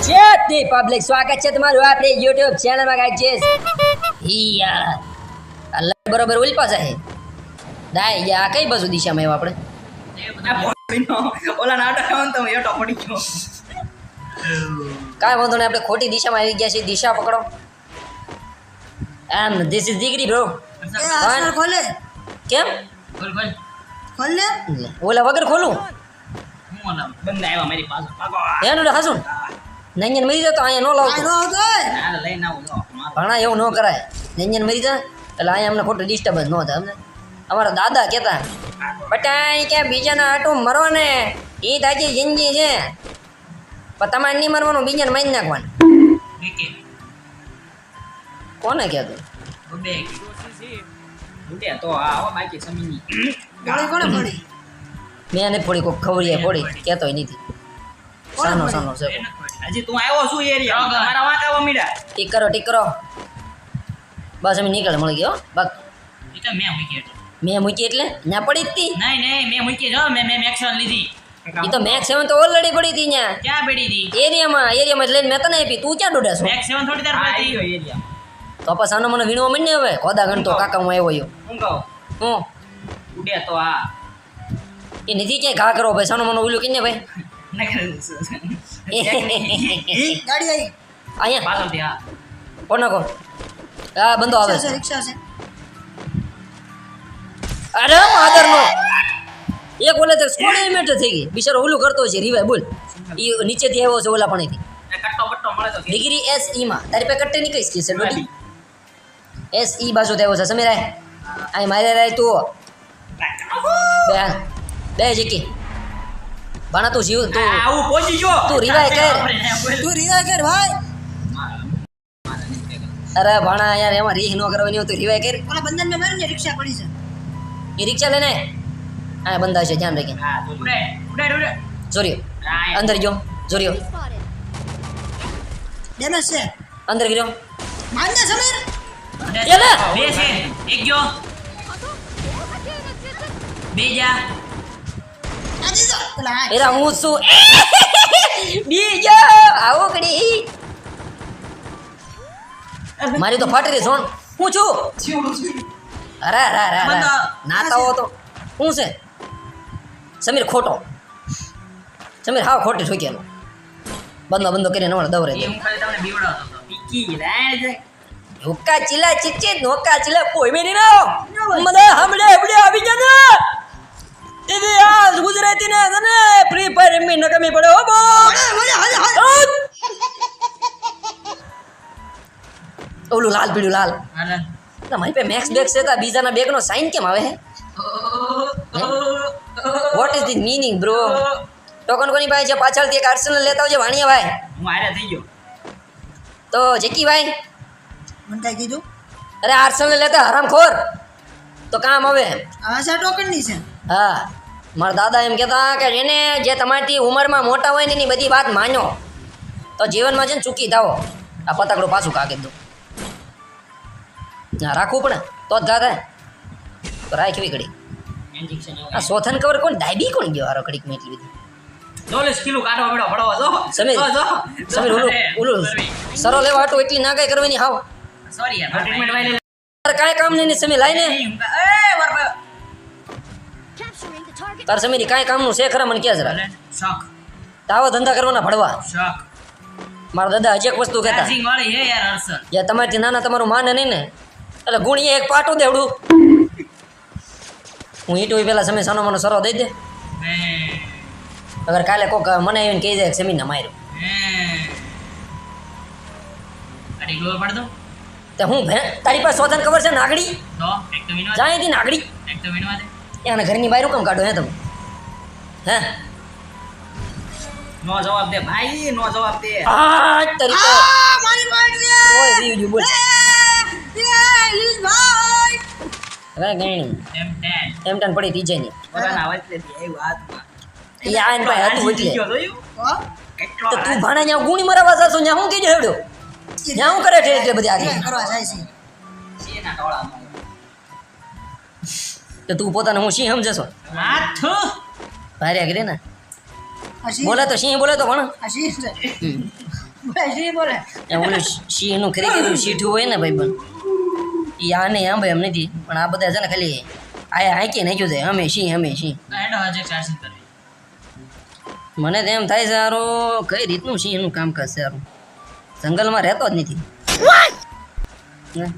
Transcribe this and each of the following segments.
શેતી public સ્વાગત છે તમારું આપણી YouTube ચેનલમાં ગાઈસ યાર અલ્લાહ બરોબર ઉલ્પા છે દાય યા કઈ બાજુ દિશામાં આવ્યો આપણે ઓલા નાટક ખાવાનું તો એટો પડી ગયો કાંઈ વાંધો નહીં આપણે ખોટી દિશામાં આવી ગયા છીએ દિશા પકડો આમ ધીસ ઇઝ ડિગ્રી બ્રો ખોલે કેમ બોલ બોલ ખોલ ને ઓલા વગર ખોલું હું ઓલા બંને આવ્યા મારી પાસે ભાગો એનું હાસું નંજન મરી જાય તો અહીંયા ન લાવતો આવતો હોય આ લઈને આવું જો ભણા એવું ન કરાય નંજન મરી જાય એટલે અહીંયા અમને ખોટું ડિસ્ટર્બન્સ ન થાય અમને અમારા દાદા કહેતા બટાઈ કે બીજાના આટું મરો ને એ તાજી જિંદગી છે પણ તમારે નહીં મરવાનું બીજાને મારી નાખવાનું બેકે કોને કહેતું બે ઉડે તો આવો બાકી સમીની ગોળી કોને પડી મેં એને થોડી કોક ખવડીએ પડી કહેતોય નથી સાનો સાનો છે હજી તું આવ્યો શું એરિયા મારા વાંક આવવા મીડા ટીક કરો બસ અમે નીકળે મળી ગયો બસ એ તો મેં મૂકી એટલે મેં મૂકી એટલે ના પડી જ તી નહીં મેં મૂકી જો મેં એક્શન લીધી એ તો મેક્સ 7 તો ઓલરેડી પડી હતી ત્યાં ક્યાં પડી હતી એરિયામાં જ લઈને મેં તને આપી તું ક્યાં ડોડાશો મેક્સ 7 થોડી તાર પડી એરિયા તો પછી આનો મને વીણવા માંડ ને હવે કોદા ગણતો કાકા હું આવ્યો હું કહું હું ઉડે તો આ એ નથી ક્યાંય ઘા કરો ભાઈ સાનો મને ઓલું કીને ભાઈ ગાડી આવી અહીંયા પાછળથી હા કોણ નાખો હા બંધો આવે રિક્ષા છે અરે માદર નો એક ઓલે તો સ્કોડે મિનિટ થઈ ગઈ બિચારો ઓલું કરતો છે રીવાય બોલ એ નીચેથી આવ્યો છે ઓલા પાણીથી કટ્ટો બટ્ટો મળે તો ડિગ્રી SE માં તારી પાસે કટ્ટે ની કઈ સ્કીલ છે ડોડી SE બાજુ આવ્યો છે સમીરાય આ મારે રાય તું બે જીકી બાણા તું જીવ તું આવું પહોંચી ગયો તું રિવાય કર તું રિયા કર ભાઈ અરે ભાણા યાર એમાં રીહ ન કરવાની હોય તો રિવાય કર ઓલા બંધન મેં મારી ને રિક્ષા પડી છે એ રિક્ષા લઈને આ બંધા છે ધ્યાન રાખી હા ઉડે જોરિયો અંદર ગયો જોરિયો ડેમેજ છે અંદર ગયો માન દે સમીર એલા! બે છે એક ગયો બે જા આ દીધો પેલા એરા હું શું બીજો આવો કડી મારી તો ફાટી રહી સોન હું છું અરે અરે અરે અરે નાતા હો તો શું છે સમીર ખોટો સમીર હાવ ખોટી ઠોકેલો બંધો કરીને નવડે દવરે એ હું ખાલી તમને બીવડાવતો હતો પીકી રાજ હુક્કા ચીલા ચીચી નોકા ચીલા કોઈ મેની ના મને હમડે હમડે આવી જા ને એવી આ ગુજરાતી ને તને ફ્રી ફાયર એમ નકમી પડે હો બો ઓલું લાલ પીળું લાલ હાલે ના મારી પાસે મેક્સ બેગ છે તો બીજાના બેગ નો સાઈન કેમ આવે હે what is the meaning bro token કોની પાસે છે પાછળથી એક આર્સેનલ લેતા આવજે વાણિયા ભાઈ હું આરે થઈ ગયો તો જેકી ભાઈ મને કઈ કીધું અરે આર્સેનલ લેતા હરામખોર તો કામ આવે આ છે ટોકન ની છે હા મારા દાદા એમ કહેતા કે જેને જે તમારી ઉંમરમાં મોટા હોય ને એની બધી વાત માનો તો જીવનમાં છે ને ચૂકી થાવો આ પતાકડું પાછું કાકી દો ના રાખવું પડે તો જ ઘા થાય તો રાખવી ઘડી ઇન્જેક્શન આ સોથન કવર કોણ ડાયબી કોણ ગયો હારો ઘડીક મેં એટલી બધી ડોલે સ્કીલો કાઢવા પડો પડવા જો સમીર સમીર ઓલું સરો લેવા હાટું એટલી ના કાંઈ કરવાની હાવ સોરી યાર ટ્રીટમેન્ટ વાળી તારે કાંઈ કામ નહીં સમીર લાઈને એ વર તાર સમીર કાંઈ કામનું છે ખરા મને કહે જરા શોક તાવો ધંધા કરવાના ભડવા શોક મારા દાદા હજી એક વસ્તુ કહેતા ચાર્જિંગ વાળી હે યાર હર્ષલ જે તમારથી નાના તમારું માને નહીં ને એટલે ગુણીએ એક પાટું દેવડું હું ઈટું પેલા સમય સાનો મને સરો દઈ દે અગર કાલે કોક મને આવીને કહી જાય સમીરને માર્યો અરે ગોળ પડ દો તે હું તારી પાસે શોધન ખબર છે નાગડી તો એક તો વિનવા જાય હતી નાગડી એક તો વિનવા દે એને ઘરની બહાર કેમ કાઢો હે તમે હે નો જવાબ દે ભાઈ નો જવાબ દે આ તરીકે આ મારી વાઈટ છે ઓય બીજું બોલ ઈસ ભાઈ હવે ગણી એમ 10 એમ ટન પડી તીજે ની બરાના આવે એટલે એ વાતમાં યા એન પાસે હતું એટલે ગયો જોયું હો કેટલો તો તું ભાણા ન્યા ગુણી મરાવા જાશો ન્યા હું કીધું હેડ્યો ન્યા હું કરે છે એટલે બધી આરી કરવા જાય છે શેના ટોળામાં તો તું પોતાને હું સિંહ સમજે છો હાથ ભારે આગળ ને હસી બોલે તો સિંહ બોલે તો પણ હસી છે ભાઈ જી બોલે એ ઓલું સિંહનું ખરેખર સીઠું હોય ને ભાઈબંધ એ આને આંબે એમ નથી પણ આ બધા છે ને ખાલી આ હાંકી નાખ્યું છે અમે સિંહ એનો હજે ચાર્જિંગ કરવી મને તો એમ થાય છે સારું કઈ રીતનું સિંહનું કામકાજ છે સારું જંગલમાં રહેતો જ નથી હે?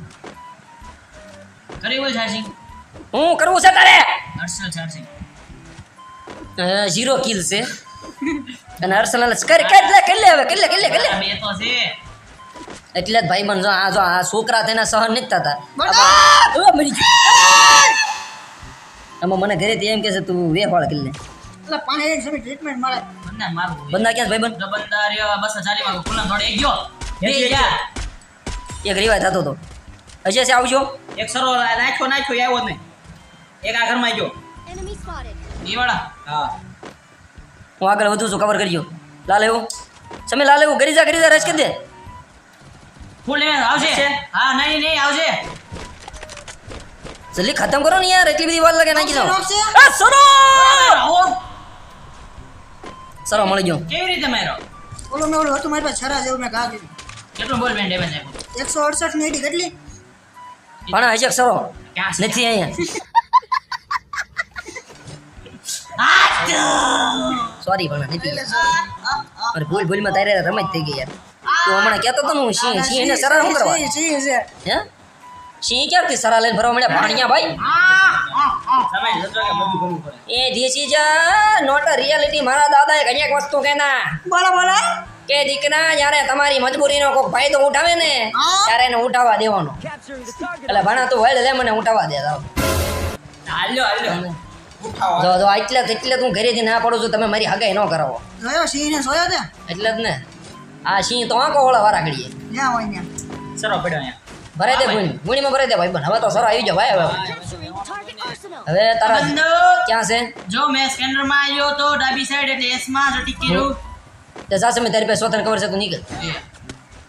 કરી બોલ ચાર્જિંગ હું કરવું છે તારે હર્ષલ ચાર્જિંગ 0 કિલ છે અને અર્સનલ કરી લે હવે કરી લે બે તો છે એટલે જ ભાઈ જો આ છોકરા થઈને સહન નથી થતા મરી ગયું આમાં મને ઘરેથી એમ કે છે તું વેફાળ કરી લે એટલે પાણી એક સમય ટ્રીટમેન્ટ મળે બંદા મારું બંદા ક્યાં છે ભાઈબંધ જો બંદા રહ્યો 240 માં ખુલ્લા થોડે એક ગયો બે ગયા એક રિવાય થતો હતો હજી છે આવજો એક સરો નાખ્યો આવ્યો જ નહીં એક આ ઘરમાં ગયો Enemy spotted. ઈ વાળા હા હું આગળ વધુ છું કવર કરજો લાલ એવું સમય લાલ એવું કરી જા રસ કરી દે ફૂલ લેવા આવશે હા નહીં આવશે જલ્દી ખતમ કરો ને યાર એટલી બધી વાર લાગે નાખી દો નોક છે? આ સરો આવો સરો મળી ગયો કેવી રીતે માર્યો ઓલો મેં ઓલું હતું મારી પાસે છરા જેવું મેં ઘા દીધું કેટલું બોલ બેન ડેમેજ આપ્યું 168 ની એડી કેટલી પણ હજી સરો ક્યાં છે? નથી અહીંયા સોરી પણ નથી અરે ભૂલમાં તારે રમત થઈ ગઈ યાર તું હમણાં કહેતો હતો ને હું સિંહ એને સરા શું કરવા સિંહ છે હે સિંહ ક્યારથી સરા લઈને ફરવા મળ્યા ભાણિયા ભાઈ સમય જતો કે બધું કરવું પડે એ this is not a reality મારા દાદાએ ઘણી એક વસ્તુ કહેના બોલો બોલો કે દીકરા જ્યારે તમારી મજબૂરીનો કોઈ ફાયદો ઉઠાવે ને હા. ત્યારે એને ઉઠાવવા દેવાનો એટલે ભણા તું વળ લે મને ઉઠાવવા દે જાવ હાલ્યો ઉઠાવો જો એટલે તું ઘરેથી ના પડું છું તમે મારી હગાઈ ન કરાવો જોયો સિંહ ને જોયો તે એટલે જ ને આ સિંહ તો આંકો વાળા વારા ઘડીએ જ્યાં હોય ત્યાં સરો પડ્યો અહીંયા ભરાઈ દે ગુણીમાં ભરાઈ દે ભાઈ બન હવે તો સર આવી જાવ ભાઈ હવે Target arsenal. હવે તારા બંદો ક્યાં છે જો મેં સ્કેનર માં આવ્યો તો ડાબી સાઈડ એટલે એસ માં જટી કર્યું તે સાસે મેં તારી પાસે સ્વતંત્ર ખબર છે તું નીકળ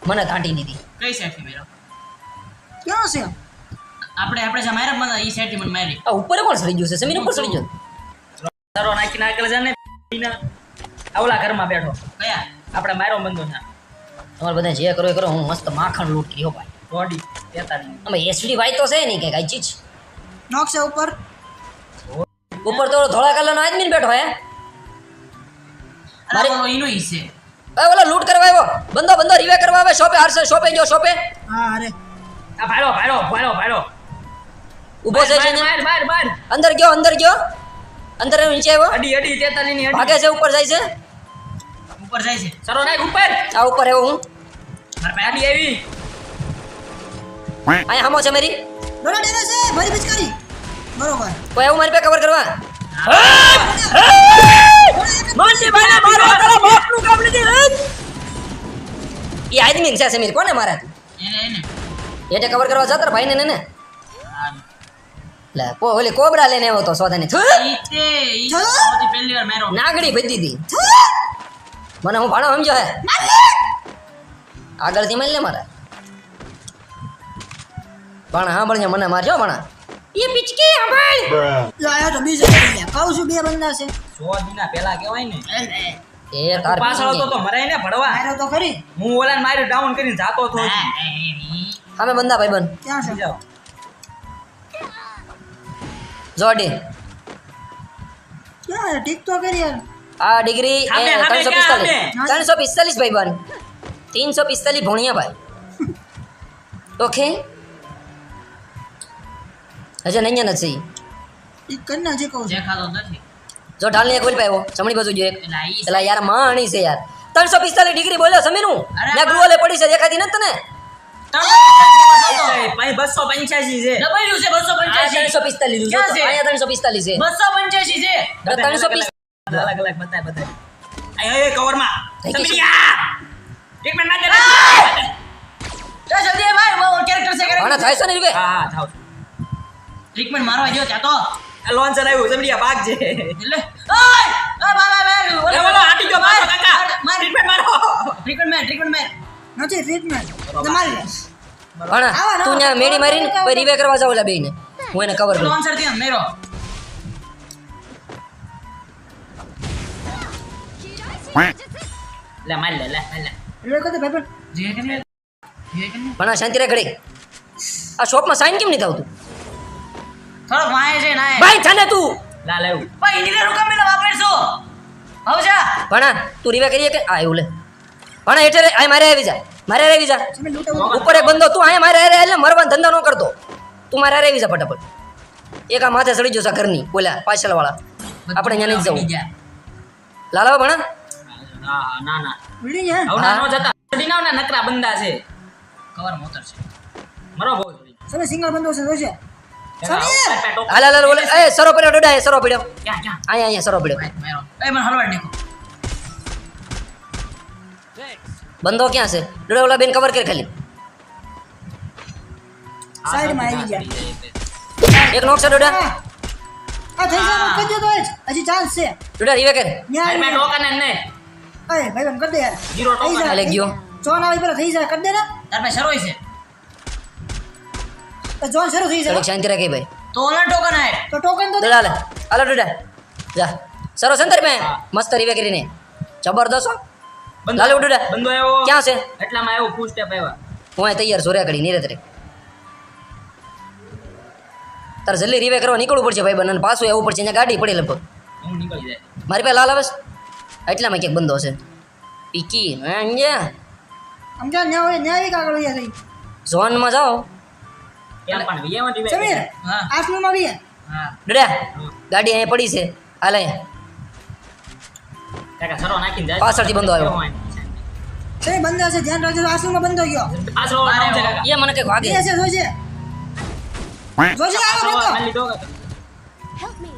મને તાંટી દીધી કઈ સાઈડ થી મેરો ક્યાં છે આપણે જે માર્યા મને ઈ સાઈડ થી મને મારી આ ઉપર કોણ સડી ગયું છે સમીર ઉપર સડી ગયો સરો નાખીને આગળ જા ને આવલા ઘરમાં બેઠો કયા આપણે મારો બંધો છે તમારે બધા જે કરો એ કરો હું મસ્ત માખણ લૂટ કર્યો ભાઈ બોડી 43 અમે એસડી વાય તો છે નહીં કે કઈ ચીજ નોક છે ઉપર ઉપર તો ધોળા કલરનો આદમી બેઠો હે અરે બોલો ઈનો ઈ છે એ ઓલા લૂટ કરવા આવ્યો બંદો રિવે કરવા આવે શોપે હરસે શોપે જો શોપે હા અરે આ ભાડો ઊભો છે છે ને? બાર અંદર ગયો અંદર નીચે આવ્યો અડી 43 ની ભાગે છે ઉપર જાય છે ઉપર જાય છે સરો નાખ ઉપર આ ઉપર આવ્યો હું માર પાસે અડી આવી અહીંયા હામો છે મારી ડોરા ડેરે છે મારી પિચકારી બરોબર કોઈ આવું મારી પે કવર કરવા એ આદમી છે સમીર કોને મારે એને એટલે કવર કરવા જતો ભાઈ ને ને લે ઓલી કોબરા લઈને આવ્યો તો સોદાની ઈ સૌથી પહેલી વાર મારો નાગડી ભજી દીધી મને હું ભાણો સમજો હે આગળથી મળી લે મારે ભાણા હા ભણ્યા મને મારજો ભાણા એ પિચકી સાંભળ જો આયો તો બીજો કરી લે કહું છું બે બંદા છે 100 દિના પહેલા કહેવાય ને એ તાર પાછળ હતો તો મરાય ને ભડવા માર્યો તો ખરી હું ઓલાને માર્યો ડાઉન કરીને જાતો હતો અમે બંદા ભાઈ બન ક્યાં છે જાઓ જોડી ક્યાં છે ઠીક તો કરી યાર આ ડિગ્રી હામે, હામે, 345 345 ભાઈ બન 345 ભણ્યા ભાઈ ઓકે હજે નહીં નથી ઠીક કરી નાખજે કહું છું દેખાતો નથી જો ઢાલની એક ઓલ પાયો જમણી બાજુ જો એક એટલે આ ઈ એલા યાર માણી છે યાર 345 ડિગ્રી બોલ્યો સમીનું અરે ને ગ્રુવાલે પડી છે દેખાતી નથી તને 285 છે ડબલ્યુ છે 285 345 લીધું ક્યાં છે છે? અહીંયા 345 છે 285 છે 345 અલગ બતાય આય કવર માં થઈ ગઈ છે. સમજ્યા ટ્રીટમેન્ટ ના દે તો જલ્દી ભાઈ વો કેરેક્ટર છે આના થાય છે ને રીવે હા થાવ ટ્રીટમેન્ટ મારવા ગયો ત્યાં તો આ લોન્ચર આવ્યું સમજ્યા ભાગ છે એટલે ઓય ભાઈ ઓલો આટી ગયો મારો કાકા માર ટ્રીટમેન્ટ મારો ટ્રીટમેન્ટ માર નથી ટ્રીટમેન્ટ મારી લે ભાણા તું ત્યાં મેડી મારીને પછી રીવે કરવા જાવ ઓલા બેયને હું એને કવર કરું લોન્ચર થી મેરો લે માર લે રેડ કર દે ભાઈ જે કે ને પણ આ શાંતિ રે ઘડી આ શોપમાં સાઈન કેમ નહીં થાવતું થોડો વાય છે ના ભાઈ થાને તું લા લેવું ભાઈ ઇન્ડિયન રૂકમ મેલા વાપરશો આવજા ભણા તું રીવે કરીએ કે આ એવું લે ભણા એટલે આ મારે આવી જા મારે આવી જા સમીર લૂંટા ઉપર એક બંદો તું અહીંયા મારે એટલે મરવાનો ધંધા ન કરતો તું મારે આવી જા ફટાફટ એક આ માથે ચડી જશે ઘરની બોલ્યા પાછળ વાળા આપણે અહીંયા નહીં જવું લાલાવા ભણા ના ના બિલ્ડિંગ હે આવના નો જતા ડીનાવ ના નકરા બંદા છે કવર મોતર છે મરો બહુ સમીર સિંગલ બંદો છે જોશે સમીર હાલ હાલ બોલે એ સરો પડ્યો ડોડા એ સરો પડ્યો ક્યાં ક્યાં અહીંયા સરો પડ્યો મારો એ મને હલવાડ દેખો બંદો ક્યાં છે ડોડા ઓલા બેન કવર કર ખાલી સાઈડમાં આવી ગયા એક નોક છે ડોડા આ થઈ જાય કરી દે તો જ હજી ચાન્સ છે ડોડા રીવે કર ન્યા મે ટોકન ને અરે ભાઈ બંધ કર દે યાર જીરો થઈ ટોકન જાય. હાલે ગયો જોન આવી પેલા થઈ જાય કર દે ને તાર મે શરોય છે તો જોન શરૂ થઈ થોડીક જાય શાંતિ રાખે ભાઈ તો ઓલા ટોકન આય તો ટોકન તો દે. ડોડા હાલે હાલો ડોડા જા સરો સંતર મેં મસ્ત રીવે કરીને જબરદસ્ત હો. લાલો ડોડા બંદો આવ્યો ક્યાં છે એટલામાં આવ્યો ફૂલ સ્ટેપ આવ્યા હું અહીં તૈયાર સોર્યા કરી નીરજ રે તારે જલ્દી રીવે કરવા નીકળવું પડશે ભાઈ બંને પાછું આવવું પડશે અહીંયા ગાડી પડી લગભગ હું નીકળી જાય મારી પાસે લાલ આવે છે એટલામાં ક્યાંક બંધો છે પીકી અહીંયા આમ જા ન્યા હોય ન્યા એક આગળ વયા થઈ ઝોનમાં જાઓ ત્યાં પણ વિયામાં ટીમે સમીર હા આસમાનમાં આવી હા ડડા ગાડી અહીંયા પડી છે હાલ અહીંયા કાકા સરો નાખીને જાય પાછળથી બંદો આવ્યો. સમીર બંધ છે ધ્યાન રાખજો આસમાનમાં બંધ ગયો આ સરો નામ છે કાકા એ મને કંઈક વાગે એ છે જોજે જોજે આગળ સરો બંધો ખાલી દો કાકા Help me.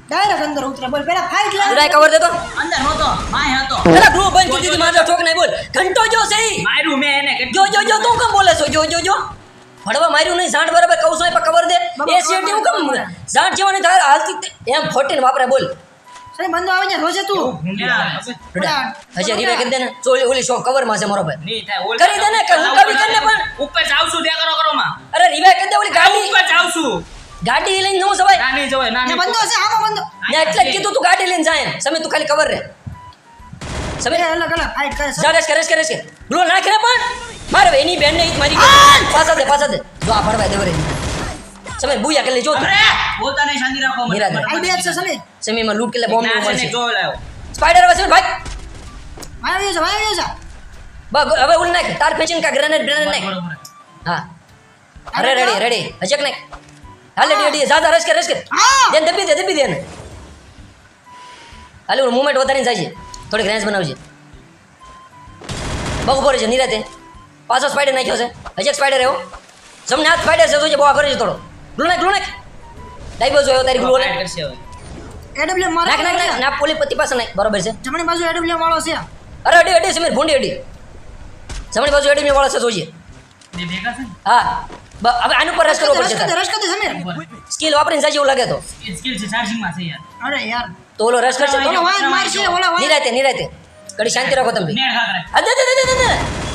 ડાયરેક્ટ અંદર ઉતરે બોલ પેલા ફાઈટ લે ડડા કવર દેતો અંદર નહોતો માય હતો પેલા ગ્રુપ બંધ કરી દીધી મારો ઠોક નહીં બોલ ઘંટો જો સહી માર્યું મેં એને જો જો જો તું કેમ બોલે છો જો ભડવા માર્યું નહીં સાંઠ બરાબર કહું છું એ કવર દે એ સીટ એવું કેમ સાંઠ જેવાની થાય હાલતી એમ ફોટીને વાપરે બોલ સમીર બંધો આવે છે જોજે તું ડડા હજી રીવે કરી દે ને ચોલી ઓલી શો કવરમાં છે મારો ભાઈ નહીં થાય ઓલ કરી દે ને કે હું કભી કરીને પણ ઉપર જાવશું દે કરો માં અરે રીવે કરી દે ઓલી ગાડી ઉપર જાવશું ગાડી લઈને નો સવાય ના નહીં જવાય ના ને નહીં બંધો છે આમાં બંધો ને એટલે જ કીધું તું ગાડી લઈને જાય સમી તું ખાલી કવર રે સમી અલગ અલગ ફાઈટ કરે જા રેસ કે ગ્લો નાખ રે પણ મારે એની બેન ને ઈ મારી પાછા દે જો આ ભડવા દે વરે સમી બુયા કે લે જો તું અરે બોલતા નહીં શાંતિ રાખો મને નિરાતે. આ બે છે સમીર સમી માં લૂટ કે લે બોમ્બ ના છે મળશે ને જો લાયો સ્પાઈડર આવે છે ભાઈ વાયો છે હવે ઉલ નાખ તાર ફેંચીને કા ગ્રેનેડ નાખ હા અરે રેડી હજક નાખ હાલે રેડી જા રસ કે હા દેન દબી દે ને હાલે ઓલું મૂવમેન્ટ વધારીને જાય છે થોડીક રેન્જ બનાવજે બહુ ઉપર છે નિરાતે પાછો સ્પાઈડર નાખ્યો છે હજી એક સ્પાઈડર આવ્યો જમને હાથ સ્પાઈડર છે જોજે બહુ આગળ છે થોડો ગ્લુ નાખ ડાઈ બાજુ આવ્યો તારી ગ્લુ ફાઇટ કરશે હવે એડબ્લ્યુ મારો નાખ ના પોલી પતિ પાસે નાખ બરોબર છે જમણી બાજુ એડબ્લ્યુ વાળો છે અરે અડી સમીર ભૂંડી અડી જમણી બાજુ અડી વાળો છે જોઈએ બે ભેગા છે ને હા હવે આનું પર રસ કરવો પડશે તારે. રશ કરી દે સમીર સ્કિલ વાપરીને જાય એવું લાગે તો સ્કિલ છે ચાર્જિંગ માં છે યાર અરે યાર તો ઓલો રસ કરશે તો ઓલો વાય મારશે ઓલા વાય નિરાતે ઘડી શાંતિ રાખો તમે નેડ ખા કરે હા દે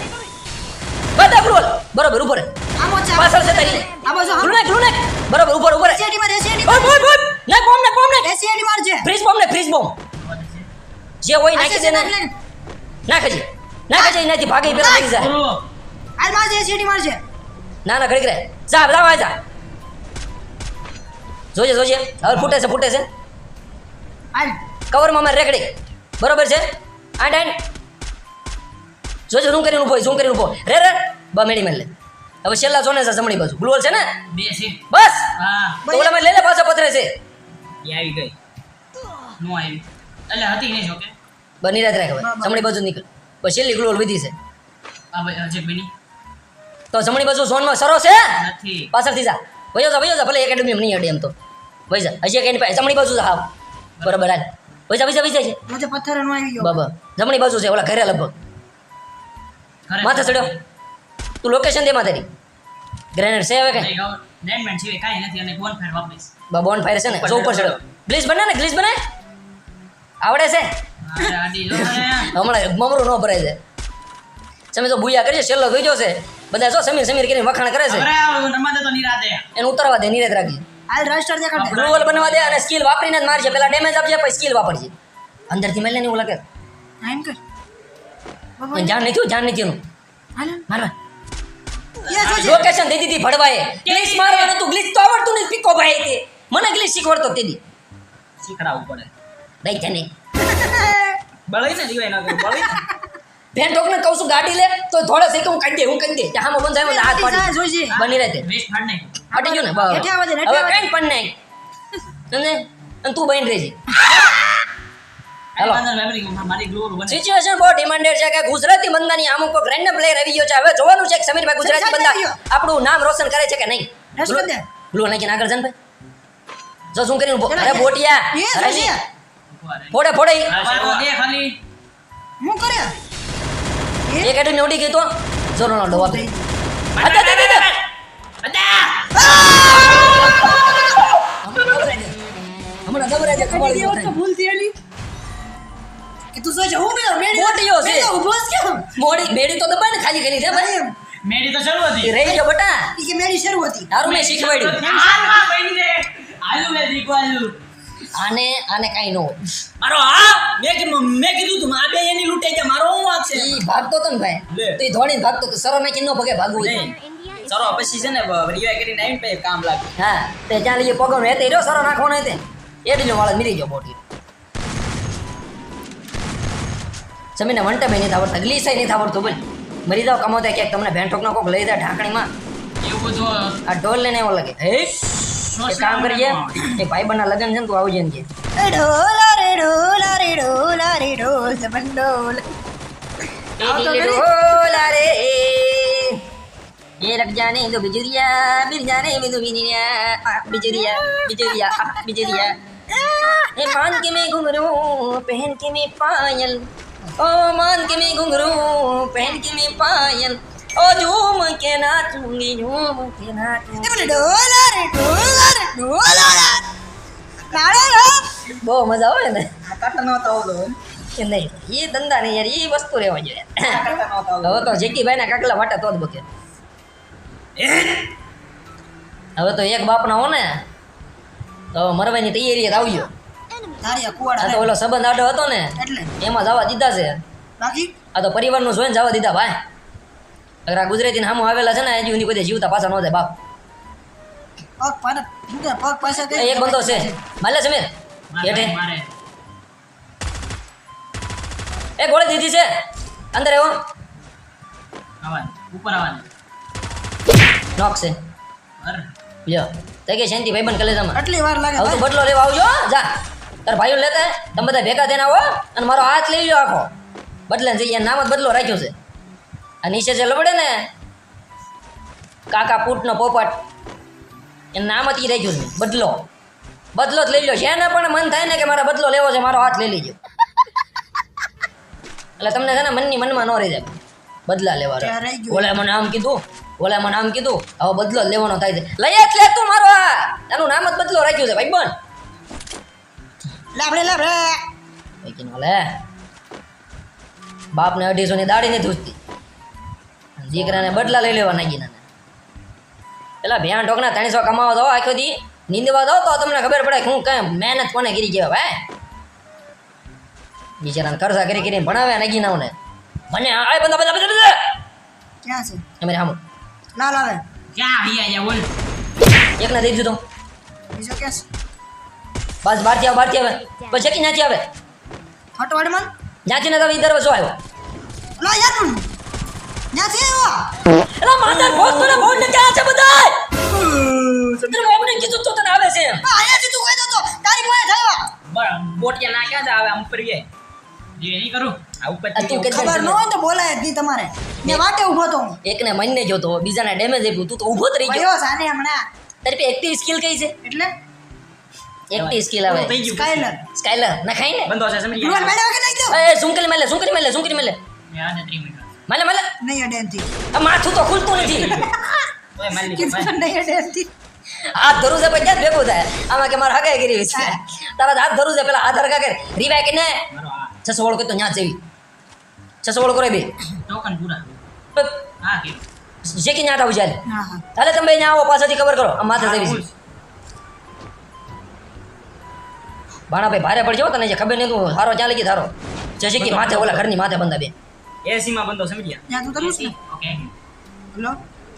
બધા ગ્રુલ બરોબર ઉપર આમો છે પાછળ છે તારી આ બાજુ ગ્લુ નાખ બરોબર ઉપર એસીડી માં એસીડી બોલ નાખ બોમ્બ નાખ એસીડી માર છે ફ્રીઝ બોમ્બ જે હોય નાખી દે ને નાખ જ એનાથી ભાગે પેલા લાગી જાય પૂરો હાલ માર છે એસીડી માર છે ના ઘડી કરે જા જોજે હવે ફૂટે છે હાલ કવરમાં મારે રેકડી બરોબર છે આંડ જોજે ઝૂમ કરીને ઊભો રે બા મેડી મેલ લે હવે છેલ્લા જોને છે જમણી બાજુ ગ્લોલ છે ને બે છે બસ હા તો ઓલા મેં લઈ લે પાછો પથરે છે એ આવી ગઈ નો આવી એટલે હતી નહીં જોકે બની રાત રાખ હવે જમણી બાજુ નીકળ પછી છેલ્લી ગ્લોલ વધી છે આ ભાઈ હજે બની તો જમણી બાજુ ઝોનમાં સરો છે નથી પાછળથી જા વયો જા ભલે એકેડમી નહીં અડે એમ તો વઈ જા હજી એક પાસે જમણી બાજુ જા હાવ બરાબર હાલ વઈ જા છે મોજે પથ્થર નો આવી ગયો બાબા જમણી બાજુ છે ઓલા ઘરે લગભગ માથે ચડ્યો તું લોકેશન દે માથેથી ગ્રેનેડ છે હવે કઈ લેન્ડમેન છે કાઈ નથી અને બોન ફાયર વાપરીશ બોન ફાયર છે ને જો ઉપર ચડ્યો ગ્લિચ બને આવડે છે અરે આડી જો ને હમણાં મમરું ન ભરાય છે તમે તો બુયા કરી છે છેલ્લો થઈ ગયો છે બધા જો સમીર કરીને વખાણ કરે છે અરે નમાદે તો નિરાતે એને ઉતરવા દે નિરેત રાખી હાલ રસ્ટર દેખાડ દે ગ્લુવલ બનવા દે અને સ્કિલ વાપરીને જ મારજે પેલા ડેમેજ આપજે પછી સ્કિલ વાપરજે અંદરથી મેલે ને એવું લાગે આઈમ કર બાબા જાણ નથી જાણ નથી એનું હાલો મારવા એ શું છે લોકેશન દઈ દીધી ભડવાએ ગ્લિચ મારવાનું તું ગ્લિચ તો આવડતું નહીં પીકો ભાઈ તે મને ગ્લિચ શીખવાડતો તેદી શીખડાવવું પડે દઈ જાને બળી ને દીવાય ના બળી ને બેન ઠોકને કહું છું ગાડી લે તો થોડા સેકે હું કહી દે કે હામાં બંધ થાય હાથ જા પાડી જોઈશે બની રહે તે વેસ્ટ ફાડ નહીં હટી ગયું ને બરાબર. હેઠે આવવા દે, હેઠે હવે આવવા દે. કઈ પણ નહીં અને તું બની રહેજે હેલો. મેમરી મારી ગ્લોર બને સિચ્યુએશન બહુ ડિમાન્ડેડ છે કે ગુજરાતી બંદાની અમુક રેન્ડમ પ્લેયર આવી ગયો છે હવે જોવાનું છે કે સમીરભાઈ ગુજરાતી બંદા આપણું નામ રોશન કરે છે કે નહીં રસ કરી દે. બ્લુ નાખીને આગળ જાન ભાઈ જો શું કરીને અરે બોટિયા એ અરે શું છે ફોડે ફોડે ઈ. દે ખાલી હું કરે એક એડમી ઉડી ગઈ તો જોરો નો ડોવા થઈ અદા દે દે હમણાં દબરાય છે ખબર ગઈ તો ભૂલ થઈ એલી કે તું સોચ હું મેળો મેળી મોટીઓ છે. મેળો ઊભો છે કેમ મોડી બેડી તો દબાય ને ખાલી કરી દે ભાઈ મેડી તો શરૂ હતી એ રહી ગયો બટા ઈ કે મેળી શરૂ હતી તારું મેં શીખવાડ્યું હાલમાં પડી દે આલુ મે દીકો આલુ આને આને કાઈ નો મારો હા મેં કીધું તું આ બે એની લૂંટાઈ ગયા મારો હું વાંક છે ઈ ભાગતો તો ને ભાઈ લે. તો ઈ દોડીને ભાગતો તો સરો નાખીને નો ભગે ભાગવું હોય. નહીં. સરો પછી છે ને રિવાય કરીને આવીને પછી કામ લાગે હા તે જ્યાં લઈએ પગનો હેતે રહ્યો સરો નાખવાનો હેતે એડીનો વાળા મિલી ગયો બોટી જમીને વંટે ભાઈ નહીં આવડતા ગ્લીસાય નહીં આવડતું બોલ મરી જાવ કમાવતા ક્યાંક તમને ભેંઠોકનો કોક લઈ જાય ઢાંકણીમાં એવું બધું આ ઢોલ લઈને એવો લાગે હે એક કામ કરીએ એક ભાઈબંધના લગ્ન છે ને તું આવજે ને કે એ ઢોલા રે ઢોલા રે ઢોલા રે ઢોલ સે બંડોલ ઢોલા રે ये लग जाने दो बिजुरिया मिल जाने में दो बिजुरिया बिजुरिया ए मान के मैं घुंघरू पहन के मैं पायल ओ मान के मैं घुंघरू पहन के मैं पायल ओ झूम के नाचूंगी झूम के એ नाचूंगी બોલે ઢોલા રે ઢોલા રે ઢોલા રે નાળે રે બહુ મજા આવે ને કાટા નહોતા આવતો કે નહીં એ ધંધા નહીં યાર એ વસ્તુ રહેવા જોઈએ કાટા નહોતા આવતો હવે તો જેકી ભાઈ ના કાકલા વાટા તો જ બકે હવે તો એક બાપના હો ને તો મરવાની તૈયારી આવજો તારિયા આ કુવાડા તો ઓલો સંબંધ આડો હતો ને એટલે એમાં જવા દીધા છે બાકી આ તો પરિવારનું જોઈને જવા દીધા ભાઈ અગર આ ગુજરાતી સામું આવેલા છે ને હજી સુધી બધે જીવતા પાછા ન જાય બાપ પગ પાડે મુકે પગ પાસે એ એક બંદો છે માલે સમીર હેઠે મારે એ ગોળી દીધી છે અંદર એવો આવવાનું ઉપર આવવાનું નોક છે અરે લ્યો તે કે શાંતિ ભાઈબંધ કલેજામાં આટલી વાર લાગે હવે તું બદલો લેવા આવજો જા તાર ભાઈઓ લેતા તમે બધા ભેગા થઈને આવો અને મારો હાથ લઈ લો આખો બદલે જઈએ નામ જ બદલો રાખ્યો છે આ નીચે જે લબડે ને કાકા પૂટનો પોપટ એનું નામ જ ઈ રાખ્યું છે બદલો બદલો જ લઈ લો જેને પણ મન થાય ને કે મારે બદલો લેવો છે મારો હાથ લઈ લેજો એટલે તમને છે ને મનની મનમાં ન રહી જાય બદલા ત્યાં રહી લેવાનો ગયું. ઓલે મને આમ કીધું ઓલે મને આમ કીધું હવે બદલો જ લેવાનો થાય છે લઈ જ લે તું મારો આ એનું નામ જ બદલો રાખ્યું છે ભાઈ બન લાબડે લે બાપને 250 ની દાડી નથી ઉઠતી દીકરાને બદલા લઈ લેવા નાગી નાને પેલા ભ્યા ઢોકના 300 કમાવા દો આખો દી નીંદવા દો તો તમને ખબર પડે કે હું કઈ મહેનત કોને કરી ગયા ભાઈ બિચારાને ખર્ચા કરી કરીને ભણાવ્યા નાગી નાવને મને આ બંદા બંદા બંદા ક્યાં છે અમારે હામું લાલ આવે ક્યાં હૈયા યા બોલ એકને દઈ દીધો બીજો કેસ બસ બહારથી આવે પછી કે ત્યાંથી આવે ફટવાડ મન ત્યાંથી ને ઈ દરવાજો આવ્યો લા યાર પણ ન્યાથી આવ્યો એલા માતાર ભોત તને ભોત ને ક્યાં છે બધાય તને બાપને કીધું તો તને આવે છે એમ આયાથી તું કહેતો તો તારી મોએ થયો બોટિયા ના ક્યાં જ આવે આમ ઉપર ગયે જે નહીં કરું આ ઉપર આ તું કે ખબર ન હોય તો બોલાય જ નહીં તમારે ને વાટે ઊભો તો હું એકને મનને જોતો બીજાને ડેમેજ આપ્યું તું તો ઊભો જ રહી ગયો ભયો સાને હમણાં તારી પે એક્ટિવ સ્કિલ કઈ છે એટલે એક્ટિવ સ્કિલ આવે થઈ ગયું સ્કાયલર સ્કાયલર ના ખાઈ ને બંધો છે સમજી રૂવાલ ગયા મેળે વગર નાખી દો એ ઝુમકલી મેલે મેં આને 3 મિનિટ મેલે નહીં અડેનથી આ માથું તો ખુલતું નથી ઓય મારી કીધું નહીં અડેનથી હાથ ધરું છે પછી જ ભેગું થાય આમાં કે મારા હગાઈ કરી છે તારા હાથ ધરું છે પેલા આધાર કાગર રીવાય કે ને મારો આ 600 વળ તો ન્યા જેવી 600 વળ કરે બે ટોકન પૂરા હા કે જે કે ન્યા આવું ચાલે હા હા ચાલે તમે ન્યા આવો પાછળથી ખબર કરો આ માથે જેવી છે ભાણાભાઈ ભારે પડજો તને જે ખબર નહીં તું હારો ક્યાં લગી થારો જશે કે માથે ઓલા ઘરની માથે બંધા બે એસી માં બંધો સમજી ગયા ત્યાં તું તરવું છે ને ઓકે હેલો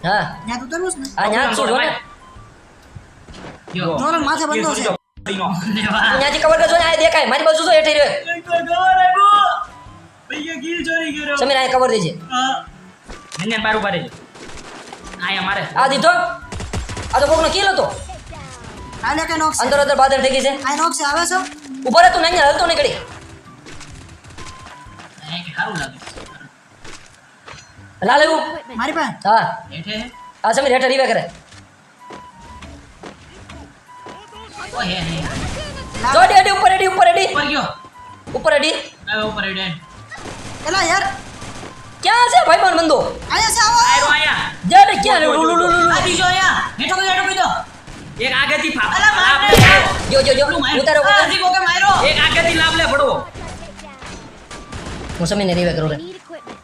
હા ત્યાં તું તરવું છે ને આ ન્યા શું જો ને જો જોરન માથે બંધો છે ત્યાંથી કવર કરજો ને આ દેખાય મારી બાજુ જો હેઠે રહ્યો સમીર આ કવર દેજે મને બાર ઉભા રહેજો આયા મારે આ દીધો આ તો કોકનો કિલ હતો આ લે કે નોક છે અંદર અંદર બાદલ થઈ ગઈ છે આ નોક છે આવે છે ઉભો રહે તું નહીં હલતો નહીં ઘડી આ કે સારું લાગે લાલ એવું મારી પાસે હા હેઠે આ સમીર હેઠે રીવે કરે ઓ હે હે જો એડી ઉપર એડી ઉપર એડી ઉપર ગયો ઉપર એડી હવે ઉપર હેડે એલા યાર ક્યાં છે ભાઈબંધ બંધો આયા છે આવો આયો આયા જડે ક્યાં લુ લુ લુ લુ આ દીજો આયા હેઠો કીધો એક આગેથી ફાપ અલા, માર લાભ દે લે યાર. જો જો જો ઉતારો આ દીકો કે માર્યો એક આગેથી લાભ લે પડવો હું સમીરને રીવે કરું રે Need equipment.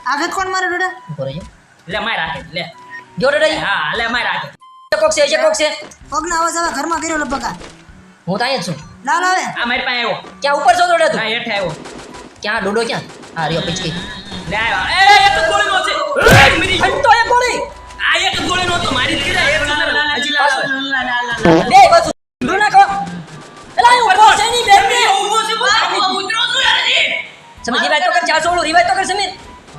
આગળ કોણ મારે ડોડા ઉભો રહેજો લે માર રાખે લે જો ડે હા લે માર રાખે કોક છે કોક છે પગના અવાજ આવે ઘરમાં કર્યો લગભગ આ. હું તો અહીંયા જ છું લાલ આવે આ મારી પાસે આવ્યો ક્યાં ઉપર છો ડોડે તું હા હેઠે આવ્યો ક્યાં ડોડો ક્યાં હા રિયો પીચકી લે આવ્યો એ એક જ ગોળીનો છે મેરી ફંટો એ ગોળી આ એક જ ગોળીનો તો મારી જ કીધા એક જ હજી લાવ બે બાજુ ડો નાખો એલા અહીં ઉભો છે ની બેન ને ઉભો છે ઉતરો છું યાર સમીર રિવાઇવ તો કર 416 રિવાઇવ તો કર સમીર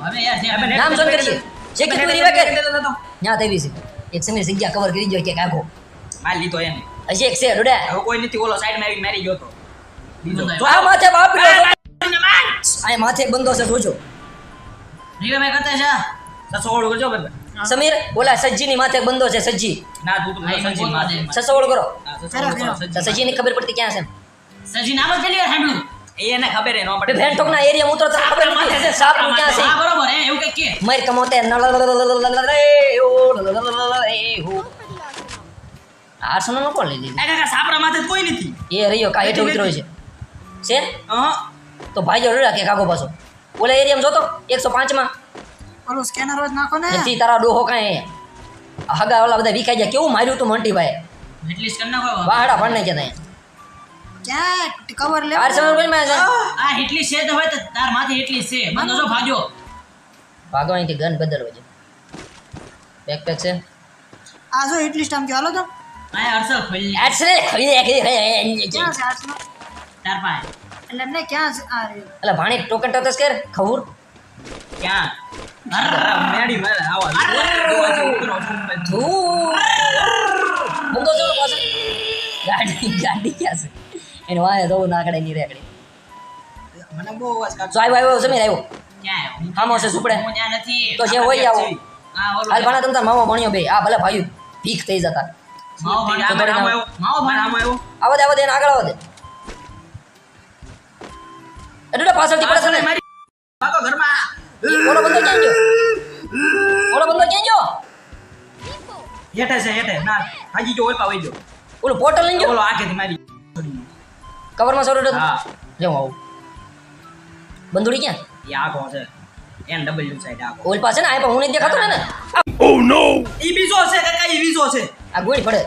હવે યાર જે આપણે નામ જોન કરીએ જે કે તું રિવાઇવ કર ન્યા થઈ છે એક સમીર જગ્યા કવર કરી જો કે આખો માર લીધો એને હજી એક છે ડોડે હવે કોઈ નથી ઓલો સાઈડ માં મારી ગયો તો બીજો આ માથે બાપ માર આ માથે એક બંદો છે જોજો રીવે મે કરતા છે સસોળ કરજો બરાબર સમીર ઓલા સજ્જી ની માથે એક બંદો છે સજ્જી ના તું તો સંજીવ માં દે સસોળ કરો કરો. તો સજ્જી ની ખબર પડતી ક્યાં છે સજી નામ જ પેલી વાર સાંભળ્યું એને ખબર હે નો બે પડે ભેણ ટોકના એરિયા ઉતરો તો ખબર નથી સાપ નું ક્યાં છે હા બરોબર હે એવું કઈ કે મર કમોતે આર્સનો નો કોણ લઈ લીધી આ કાકા સાપરા માથે કોઈ નથી એ રહ્યો કા હેઠે ઉતર્યો છે છે હા તો ભાઈઓ રડા કે કાગો પાછો ઓલા એરિયામાં જોતો 105 માં ઓલું સ્કેનર જ નાખો ને નથી તારા ડોહો કાંઈ હગા ઓલા બધા વિકાઈ ગયા કેવું માર્યું તું મોન્ટીભાઈ એટલીસ્ટ કર નાખો વાહડા ભણ નહીં કેતા ક્યાં કવર લે આર્સનો કોઈ માં છે આ એટલી છે તો હોય તો તાર માથે એટલી છે બંધો જો ભાગ્યો ભાગો અહીંથી ગન બદલવો છે બેકપેક છે આ જો એટલી સ્ટામ કે હાલો તો આ અરસલ ખોલી એટ્સ રે ક્યાં છે આર્ટ્સનો તાર પાસે એટલે એમને ક્યાં છે આ રહ્યો. એટલે ભાણી ટોકન ટોકસ કર ખબર ક્યાં મેડી મારે આવા ધૂ બંધો જો પાછો ગાડી ક્યાં છે એને વાય તો નાકડે ની રેકડી મને બહુ અવાજ કાઢ જો આવ્યો સમીર આવ્યો ક્યાં આવ્યો હામો છે સુપડે હું ત્યાં નથી તો જે હોય આવો હા ઓલો હાલ ભાણા તમ તાર મામો ભણ્યો બે આ ભલે ભાઈ ભીખ થઈ જતા માવો ભાઈ આમ આવ્યો માવો ભાઈ આમ આવ્યો આવો દે એને આગળ આવો દે એટલે પાછળથી પડે છે ને મારી ભાગો ઘરમાં ઓલો બંદો ક્યાં ગયો ઓલો બંદો ક્યાં ગયો હેઠે છે હેઠે ના હાજી જો ઓલપા વઈ ગયો ઓલો પોર્ટલ લઈ ગયો ઓલો આગેથી મારી કવરમાં સરો હા જો આવું બંદુડી ક્યાં એ આગો છે એન ડબલ્યુ સાઈડ આગો ઓલ પાસે ને આ પણ હું નહીં દેખાતો ને ઈ બીજો છે કાકા ઈ બીજો છે આ ગોળી પડે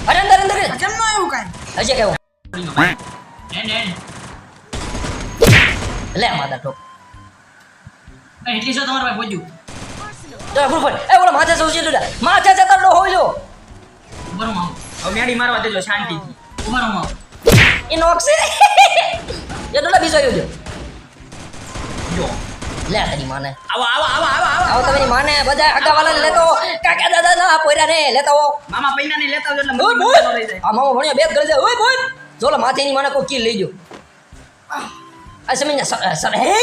અરે અંદર અંદર કેમ ન આવ્યું કાંઈ હશે કેવું એન લે માદા ટોક એટલી છો તમારા ભાઈ બોજ્યું તો ફૂલ ફૂલ એ ઓલો માથે સૌજી દુડા માથે જતા ડો હોય જો ઉભરો માવો હવે મેડી મારવા દેજો શાંતિથી ઉભરો માવો એ નોક છે એ દુડા બીજો આવ્યો જો જો લે તારી માને આવો આવો આવો આવો આવો આવો તમારી માને બધા આગા લેતો કાકા દાદા ના પોયરા ને લેતા હો મામા પૈના ને લેતા આવજો એટલે ઓય મમ્મી બોય મજાનો રહી જાય આ મામો ભણ્યો બેત કરી દે ઓય બોય જોલો માથેની માને કોઈ કિલ લઈ જો આ સમય સર હે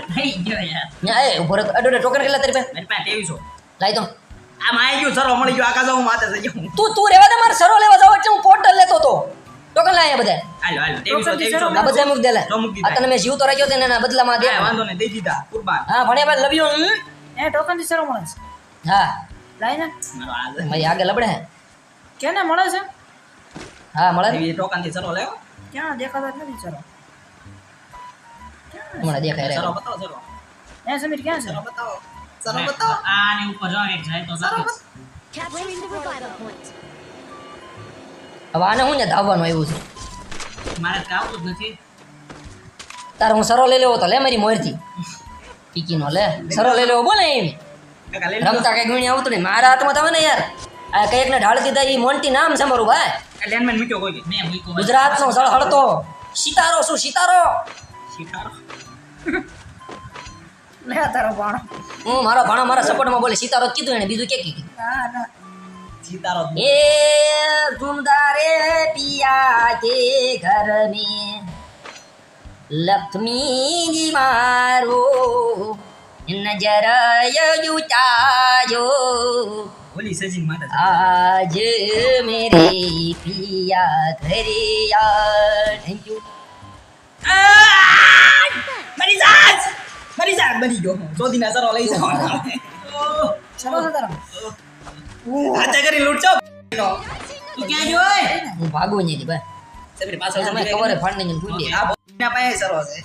થઈ ગયો યાર ન્યા એ ઉભો રહે અડોડે ટોકન કેટલા તારી પાસે મારી પાસે 2300 લાઈ તો આ માઈ ગયો સરો મળી ગયો આકા જાઉં માથે થઈ ગયો તું રેવા દે મારે સરો લેવા જાવ એટલે હું પોર્ટલ લેતો તો ટોકન લાયા બધા હાલો હાલો 2300 આ બધા મૂક દે લે તો મૂકી આ તને મેં જીવ તો રાખ્યો છે ને એના બદલામાં દે વાંધો નહીં દઈ દીધા કુરબાન હા ભણ્યા બાદ લવ્યો એ ટોકન થી સરો મળે છે હા લાઈ ને મારો આ મારી આગળ લબડે હે કેને મળે છે હા મળે ને? એવી ટોકન થી સરો લેવો ક્યાં દેખાતા જ નથી સરો હમણાં દેખાય રે સરો બતાવો સરો એ સમીર ક્યાં છે બતાવો સરો બતાવો આની ઉપર જો એક જાય તો સરો Capturing the revival point. હવે આને હું ને ધાવવાનું આવ્યું છે મારે કાવતું જ નથી તારે હું સરો લઈ લેવો તો લે મારી મોરથી પીકીનો લે સરો લઈ લેવો બોલે એમ કાકા લઈ રમતા કઈ ગુણી આવતું નહીં મારા હાથમાં તમે ને યાર આ કઈક ને ઢાળ દીધા એ મોન્ટી નામ છે મારું ભાઈ લેન્ડમેન મૂક્યો કોઈ મેં મૂક્યો ગુજરાતનો સળહળતો સિતારો શું સિતારો શીખારો લે તારો બાણો હું મારો ભાણો મારા સપોર્ટમાં બોલે સિતારો જ કીધું એને બીજું કે કીધું ના ના સીતારો ए झुमदारे पिया के घर में लक्ष्मी जी मारो नजर युटायो ઓલી સજીન માતા आज मेरे पिया घरे आ थैंक યુ મરી જા બની ગયો ચોથી સરો લઈ જાવ ચલો તો તારો હાથે કરી લૂટજો તું ક્યાં જોય હું ભાગું નહીં ભાઈ સમીર પાછળ તમે ખબર ફાડ નહીં ભૂલી આ બોના પાસે સરો છે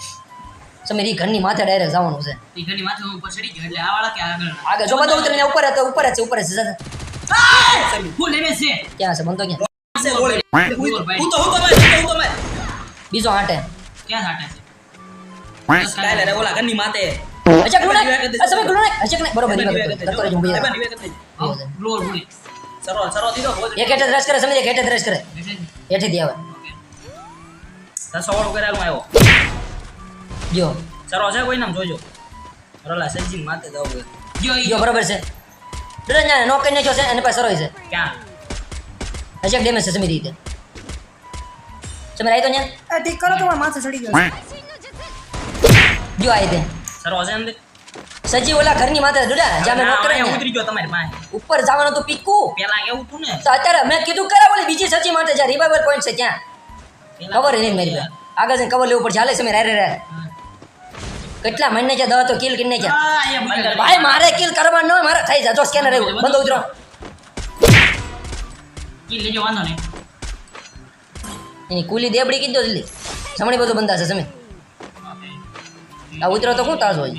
સમીર ઈ ઘરની માથે ડાયરેક્ટ જવાનું છે ઈ ઘણી માથે ઉપર ચડી ગયો એટલે આ વાળા કે આગળ આગળ જો બધો ઉતરીને ઉપર હતો ઉપર જ છે ઉપર જ છે સમીર ફૂલ એમે છે ક્યાં છે બંધો ક્યાં છે ગોળી હું તો મેં બીજો હાટે ક્યાં હાટે છે સ્ટાઇલ રે ઓલા ઘરની માથે અચક લુણે સમીર લુણે અચક ને બરોબર કરતો રહેજો ભાઈ ગ્લોર ગોળી સરો દીધો એક હેઠે દ્રશ કરે સમીર એક હેઠે દ્રશ કરે હેઠે દી આવે 10 ઓવર કરેલું આવ્યો જો સરો છે કોઈ નામ જોજો રોલા સજીન માથે જાવ જો બરોબર છે ડરે ના નો કઈ નાખ્યો છે અને પાસે સરોય છે ક્યાં અચક ડેમેજ છે સમીર રીતે સમીર આઈ તો ન્યા એ ઠીક કરો તો મારા માથે ચડી ગયો જો આઈ દે સરો છે અંદર સજી ઓલા ઘરની માથે ડુડા જામે નો કરે ને ઉતરી ગયો તમારી પાસે ઉપર જવાનું તો પીકુ પેલા કેવું તું ને તો અત્યારે મેં કીધું કરા બોલી બીજી સજી માટે જ્યાં રિવાઇવલ પોઈન્ટ છે ક્યાં ખબર નહીં મારી પાસે આગળ જઈને કવર લેવું પડશે હાલે સમીર રે કેટલા મહિને છે દવા તો કિલ કરીને છે ભાઈ મારે કિલ કરવા ન મારે થઈ જાય જો સ્કેનર આવ્યું બંધો ઉતરો કી લેજો વાંધો નહીં એની કુલી દેબડી કીધો જલ્દી સમણી બધું બંધા છે સમીર આ ઉતરો તો શું તાજ હોય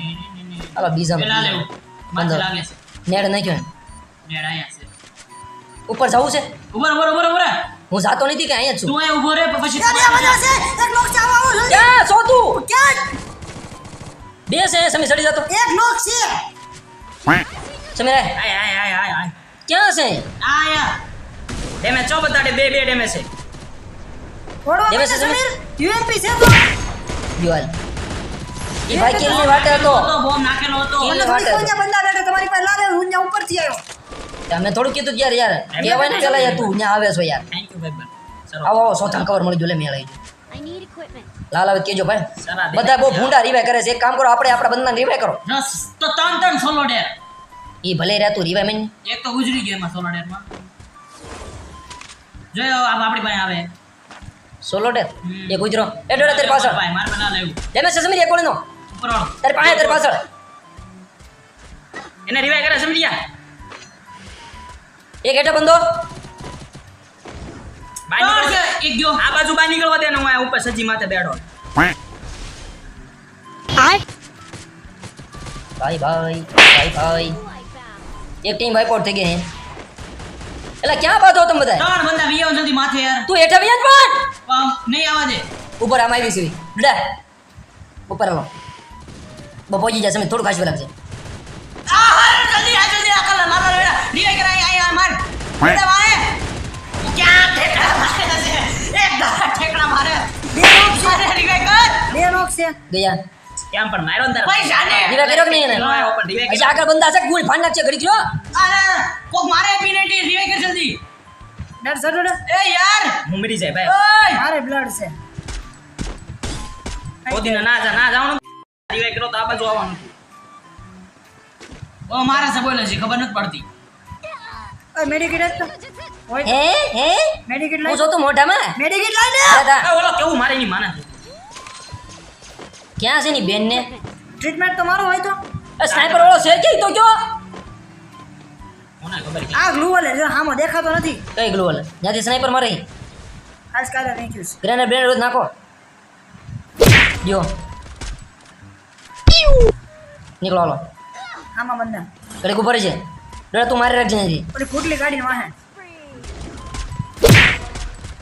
હાલો બીજા પેલા લેવું માથે લાગે છે નેડ નાખ્યો ને નેડ આયા છે ઉપર જવું છે ઉભર હું જાતો નથી કે અહીંયા જ છું તું અહીંયા ઉભો રે પછી ત્યાં બે વજહ છે એક લોક ચાવ આવો જલ્દી ક્યાં છો તું ક્યાં બે છે સમીર સડી જતો એક લોક છે સમીર આય ક્યાં છે આયા ડેમેજ ચો બતાડે બે ડેમેજ છે થોડો દેવે છે સમીર યુએમપી છે તો દિવાલ એ ભાઈ કિલની વાટે હતો તો બોમ્બ નાખેલો હતો કિલ મને વાટે થોડી કોઈના બંદા બેઠા તમારી પાસે લાગે હું ત્યાં ઉપરથી આવ્યો તમે થોડું કીધું યાર યાર કહેવાય ને પેલા યાર તું ત્યાં આવે છો યાર થેન્ક યુ ભાઈ સરો આવો આવો સોથાન કવર મળી ગયો લે મેળ આવી I need equipment. લાલ આવે કેજો ભાઈ સરા દે બધા બહુ ભૂંડા રિવાય કરે છે એક કામ કરો આપણે આપણા બંદાને રિવાય કરો જસ તો ત્રણ સોલો ડેર એ ભલે રહેતું રિવાય મેં એક તો ગુજરી ગયો એમાં સોલો ડેરમાં જોયો આપ આપણી પાસે આવે સોલો ડે એ ગુજરો એ ડોડા તારી પાછળ ભાઈ માર બના લેવું ડેમેજ છે સમીર એક ગોળીનો ઉપર વાળો તારી પાછળ એને રિવાઇવ કરે સમજ્યા એક હેઠે બંધો બાય નીકળો એક ગયો આ બાજુ બાય નીકળવા દે ને હું આ ઉપર સજી માથે બેઠો ભાઈ Like that. એક ટીમ વાઇપ આઉટ થઈ ગઈ હે એટલે ક્યાં બાધો તમે બધા ત્રણ બંદા વિયો જલ્દી માથે યાર તું હેઠે વ્યાજ પણ નહીં આવા દે ઉપર આમ આવી છે ડડા ઉપર આવો પહોંચી જશે થોડું ખાસ લાગશે જલ્દી આ કલ મારા રેડા રિવાઇવ કરાય આયા માર બેટા મારે ક્યાં ઠેકડા મારે છે એક દા ઠેકડા મારે બે લોક છે મારે રિવાઇવ કર બે લોક છે ગયા કેમ પણ મારો અંદર પૈસા ને રિવાઇવ કર્યો કે નહીં એને ઓપન રિવાઇવ હજી આગળ બંધા છે ગુલ ફાન નાખશે ઘડી ગયો અરે કોક મારે પીનેટી રિવાઇવ કર જલ્દી ડર સડો ડર એ યાર હું મરી જાય ભાઈ ઓય મારે બ્લડ છે ઓદીને ના જાવનું રિવાઇવ કરો તો આ બાજુ આવવાનું ઓ મારા સે બોલે છે ખબર નથી પડતી ઓય મેડિકેટ હોય હે મેડિકેટ હું લાઈ જો તું મોઢામાં મેડિકેટ લાઈ ને દાદા આ ઓલો કેવું મારે ની માને છે ક્યાં છે ની બેન ને ટ્રીટમેન્ટ તો મારો હોય તો સ્નાઈપર વાળો છે કે તો જો કોને ખબર છે આ ગ્લુ વાલે જો હામો દેખાતો નથી કઈ ગ્લોવલ જ્યાંથી સ્નાઈપર મારે આજ કાલે નહીં ક્યુસ ગ્રેનેડ બ્રેનેડ રોજ નાખો જો નીકળો હાલો આમાં બંને ઘડીક ઉપર છે ડોડા તું મારી રાખજે નથી ઓલી ફૂટલી ગાડીને વાહે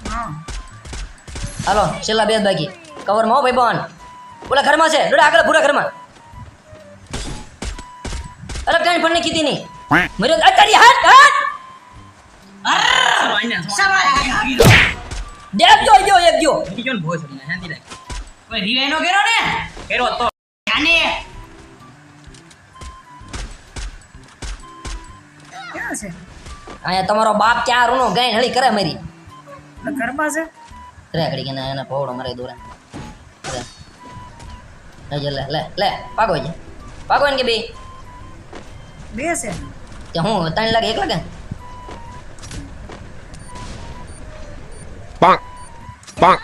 હા હાલો છેલ્લા બે જ બાકી કવરમાં હો ભાઈ બોન ઓલા ઘરમાં છે ડોડા આગળ પૂરા ઘરમાં અરે કાંઈ પણ કીધી નહીં મર્યો અતારી હાટ હાટ દેખ જો જો એક જો કોઈ રિવાઈ નો કર્યો ને કર્યો તો જાને ક્યાં છે અહીંયા તમારો બાપ ક્યાં રૂનો ગાય હળી કરે મારી ઘરમાં છે રે ઘડી કે ના એના પોવડો મારે દોરા લે લે લે લે પાગો ને કે બે છે કે હું 3 લાખ 1 લાખ Bonk.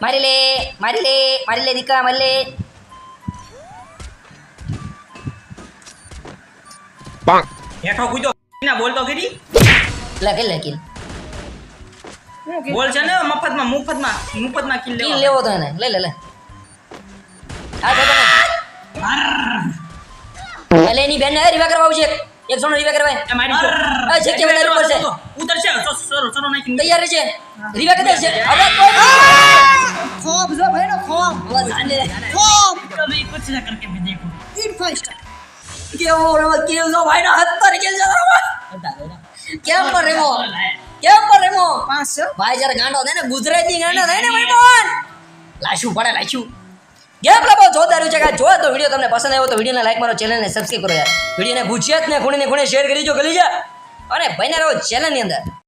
મારી લે દીકા મારી લે Bonk. હેઠો કૂદો ના બોલ તો કરી લે કિલ બોલ છે ને મફતમાં કિલ કિલ લેવો લેવો તો એને લે આ તો તમે એટલે એની બેન ને રિવા કરવા આવશે એક સોનો રિવા કરવા એ મારી આ છે કે વધારે ઉપર છે ઉતરશે સરો નાખી તૈયાર છે રિવા કરી દેશે હવે કોઈ ખોબ જો ભાઈ નો ખોબ બસ આને ખોબ कभी कुछ ना करके भी देखो ઈટ ફર્સ્ટ કેવો રમત કેવો જો ભાઈ નો હાથ પર કેલ જતો રમત કેમ પર રેમો પાંચ છે ભાઈ જરા ગાંડો થાય ને ગુજરાતી ગાંડો થાય ને ભાઈ બોલ લાશું ગેમ લાવો જોરદાર છે જો તો વિડિયો તમને પસંદ આવ્યો તો વિડિયોને લાઈક મારો ચેનલને સબસ્ક્રાઇબ કરો યાર વિડિયોને ગુજરાત ને ખૂણે શેર કરી જો ગલી જા અને ભાઈના રહો ચેનલની અંદર